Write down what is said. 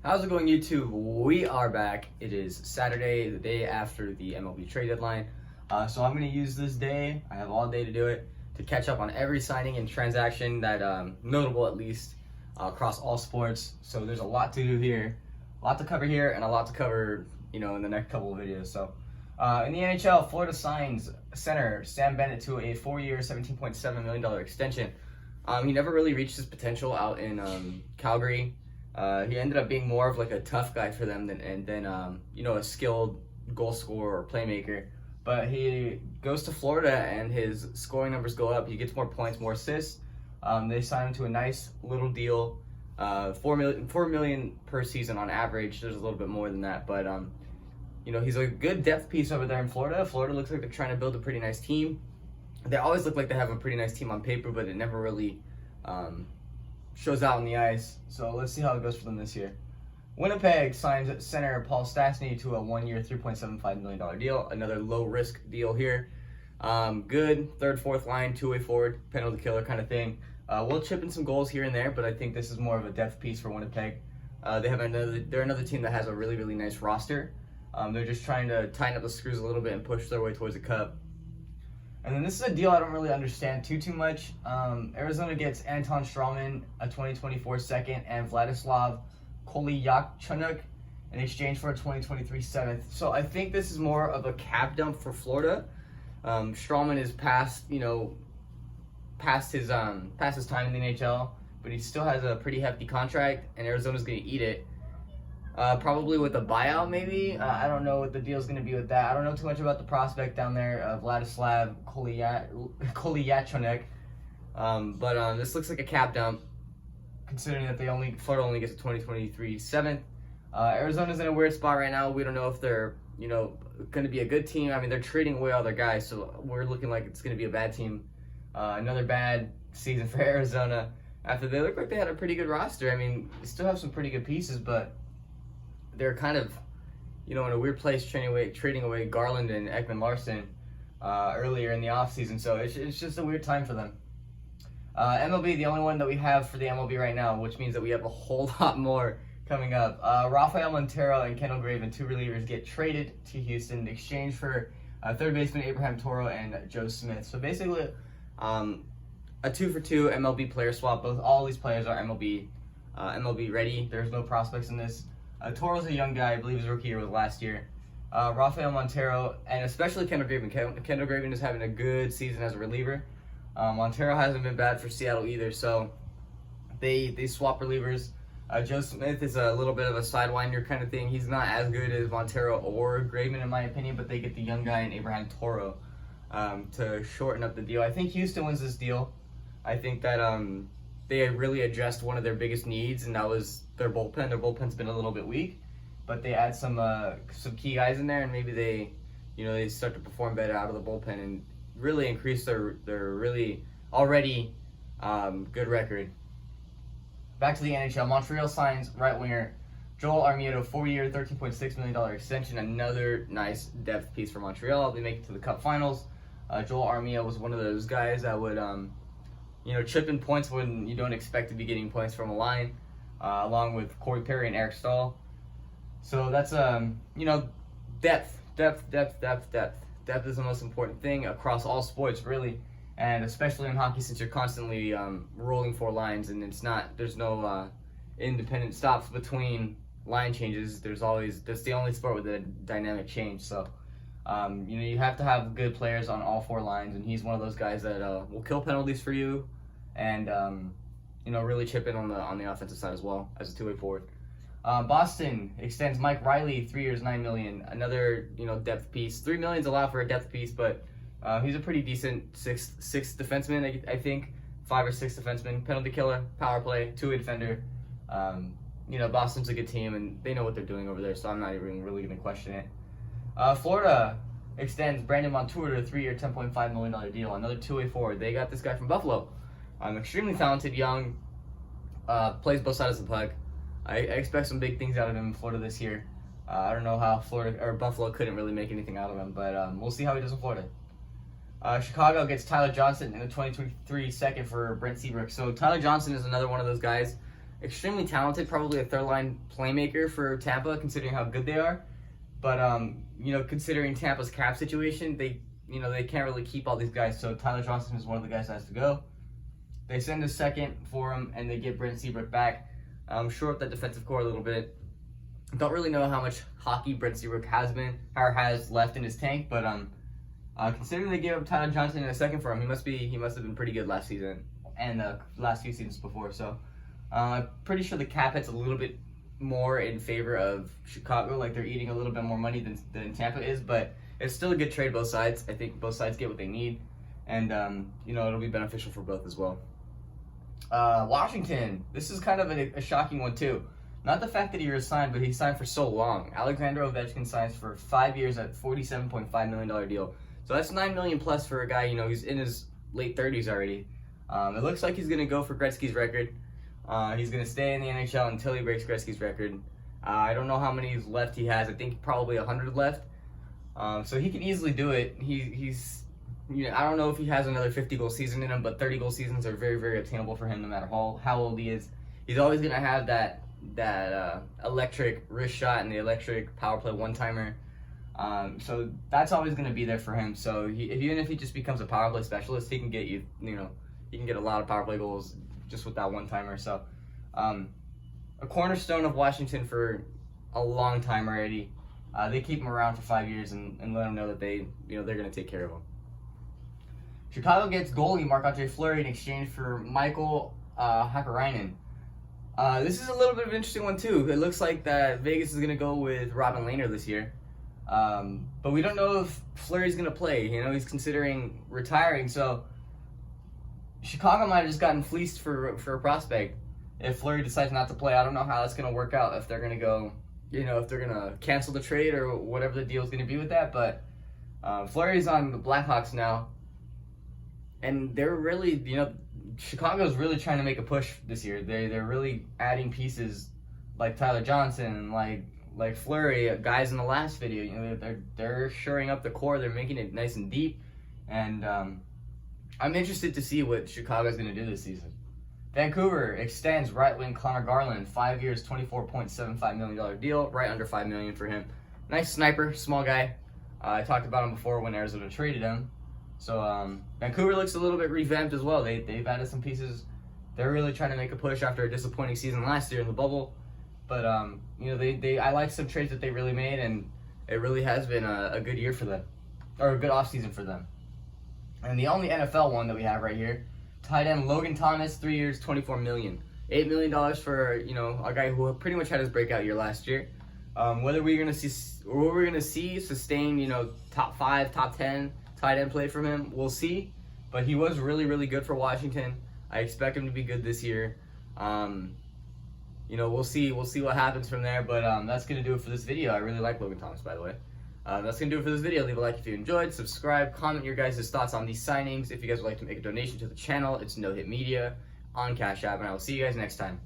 How's it going, YouTube? We are back. It is Saturday, the day after the MLB trade deadline. So I'm going to use this day, I have all day to do it, to catch up on every signing and transaction that notable at least across all sports. So there's a lot to do here, a lot to cover here, and a lot to cover, in the next couple of videos. So in the NHL, Florida signs center Sam Bennett to a 4-year, $17.7 million extension. He never really reached his potential out in Calgary. He ended up being more of like a tough guy for them than a skilled goal scorer or playmaker. But he goes to Florida and his scoring numbers go up. He gets more points, more assists. They sign him to a nice little deal, $4 million per season on average. There's a little bit more than that, but he's a good depth piece over there in Florida. Florida looks like they're trying to build a pretty nice team. They always look like they have a pretty nice team on paper, but it never really shows out on the ice. So let's see how it goes for them this year. Winnipeg signs center Paul Stastny to a 1-year, $3.75 million deal. Another low-risk deal here. Good third, fourth line, two-way forward, penalty killer kind of thing. We'll chip in some goals here and there, but I think this is more of a depth piece for Winnipeg. They're another team that has a really, really nice roster. They're just trying to tighten up the screws a little bit and push their way towards the cup. And then this is a deal I don't really understand too much. Arizona gets Anton Strawman, a 2024 second, and Vladislav Kolyachuk in exchange for a 2023 seventh. So I think this is more of a cap dump for Florida. Strawman is past his time in the NHL, but he still has a pretty hefty contract, and Arizona's going to eat it. Probably with a buyout, maybe. I don't know what the deal's going to be with that. I don't know too much about the prospect down there, Vladislav Kolyachuk. But this looks like a cap dump, considering that Florida only gets a 2023 seventh. Arizona's in a weird spot right now. We don't know if they're, going to be a good team. I mean, they're trading away all their guys, so we're looking like it's going to be a bad team. Another bad season for Arizona. After they look like they had a pretty good roster. I mean, they still have some pretty good pieces, but they're kind of, in a weird place trading away Garland and Ekman-Larsson earlier in the offseason. So it's just a weird time for them. MLB, the only one that we have for the MLB right now, which means that we have a whole lot more coming up. Rafael Montero and Kendall Graveman, two relievers, get traded to Houston in exchange for third baseman Abraham Toro and Joe Smith. So basically, a 2-for-2 MLB player swap. All these players are MLB ready. There's no prospects in this. Toro's a young guy. I believe his rookie year was last year. Rafael Montero, and especially Kendall Graveman. Kendall Graveman is having a good season as a reliever. Montero hasn't been bad for Seattle either, so they swap relievers. Joe Smith is a little bit of a sidewinder kind of thing. He's not as good as Montero or Graveman in my opinion, but they get the young guy in Abraham Toro to shorten up the deal. I think Houston wins this deal. I think that they really addressed one of their biggest needs, and that was their bullpen. Their bullpen's been a little bit weak, but they add some key guys in there, and maybe they start to perform better out of the bullpen and really increase their really already good record. Back to the NHL. Montreal signs right winger Joel Armia to a 4-year, $13.6 million extension. Another nice depth piece for Montreal. They make it to the Cup Finals. Joel Armia was one of those guys that would chip in points when you don't expect to be getting points from a line, along with Corey Perry and Eric Stahl. So that's depth. Depth is the most important thing across all sports, really, and especially in hockey, since you're constantly rolling 4 lines, and there's no independent stops between line changes. That's the only sport with a dynamic change. So you have to have good players on all 4 lines, and he's one of those guys that will kill penalties for you, and really chip in on the offensive side as well as a two-way forward. Boston extends Mike Riley 3 years, $9 million. Another depth piece. $3 million is a lot for a depth piece, but he's a pretty decent sixth defenseman. I think 5 or 6 defenseman, penalty killer, power play, two-way defender. Boston's a good team, and they know what they're doing over there, so I'm not even really going to question it. Florida extends Brandon Montour to a 3-year, $10.5 million deal. Another two-way forward. They got this guy from Buffalo. Extremely talented, young, plays both sides of the puck. I expect some big things out of him in Florida this year. I don't know how Buffalo couldn't really make anything out of him, but we'll see how he does in Florida. Chicago gets Tyler Johnson in the 2023 second for Brent Seabrook. So Tyler Johnson is another one of those guys extremely talented, probably a third line playmaker for Tampa, considering how good they are. But you know, considering Tampa's cap situation, they can't really keep all these guys. So Tyler Johnson is one of the guys that has to go. They send a second for him, and they get Brent Seabrook back. Short that defensive core a little bit. Don't really know how much hockey Brent Seabrook has left in his tank, but considering they gave up Tyler Johnson in a second for him, he must have been pretty good last season and the last few seasons before. So I'm pretty sure the cap hits a little bit more in favor of Chicago, like they're eating a little bit more money than Tampa is, but it's still a good trade both sides. I think both sides get what they need, and you know, it'll be beneficial for both as well. Washington, this is kind of a shocking one too. Not the fact that he resigned, but he signed for so long. Alexander Ovechkin signs for 5 years at $47.5 million deal. So that's $9 million plus for a guy, you know, he's in his late 30s already. It looks like he's going to go for Gretzky's record. He's going to stay in the NHL until he breaks Gretzky's record. I don't know how many left he has. I think probably 100 left. So he can easily do it. He's, you know, I don't know if he has another 50-goal season in him, but 30-goal seasons are very, very obtainable for him no matter how old he is. He's always going to have that electric wrist shot and the electric power play one-timer. So that's always going to be there for him. So even if he just becomes a power play specialist, he can get he can get a lot of power play goals just with that one-timer. So a cornerstone of Washington for a long time already. They keep him around for 5 years and let him know that they're going to take care of him. Chicago gets goalie Marc-Andre Fleury in exchange for Michael Hakkarainen. This is a little bit of an interesting one too. It looks like that Vegas is going to go with Robin Lehner this year. But we don't know if Fleury's going to play. You know, he's considering retiring. So Chicago might have just gotten fleeced for a prospect. If Fleury decides not to play, I don't know how that's going to work out. If they're going to go, if they're going to cancel the trade or whatever the deal is going to be with that. But Fleury's on the Blackhawks now. And they're really, Chicago's really trying to make a push this year. They're really adding pieces like Tyler Johnson, like Fleury, guys in the last video. They're shoring up the core. They're making it nice and deep, and I'm interested to see what Chicago's going to do this season. Vancouver extends right wing Connor Garland 5 years, $24.75 million deal, right under $5 million for him. Nice sniper, small guy. I talked about him before when Arizona traded him. So Vancouver looks a little bit revamped as well. They've added some pieces. They're really trying to make a push after a disappointing season last year in the bubble. But I like some trades that they really made, and it really has been a good year for them, or a good offseason for them. And the only NFL one that we have right here, tight end Logan Thomas, 3 years, $24 million, $8 million for a guy who pretty much had his breakout year last year. Whether we're gonna see sustain top 5, top 10 tight end play from him, we'll see. But he was really, really good for Washington. I expect him to be good this year. We'll see what happens from there. But that's gonna do it for this video. I really like Logan Thomas, by the way. That's gonna do it for this video. Leave a like if you enjoyed. Subscribe. Comment your guys' thoughts on these signings. If you guys would like to make a donation to the channel, it's No Hit Media on Cash App, and I will see you guys next time.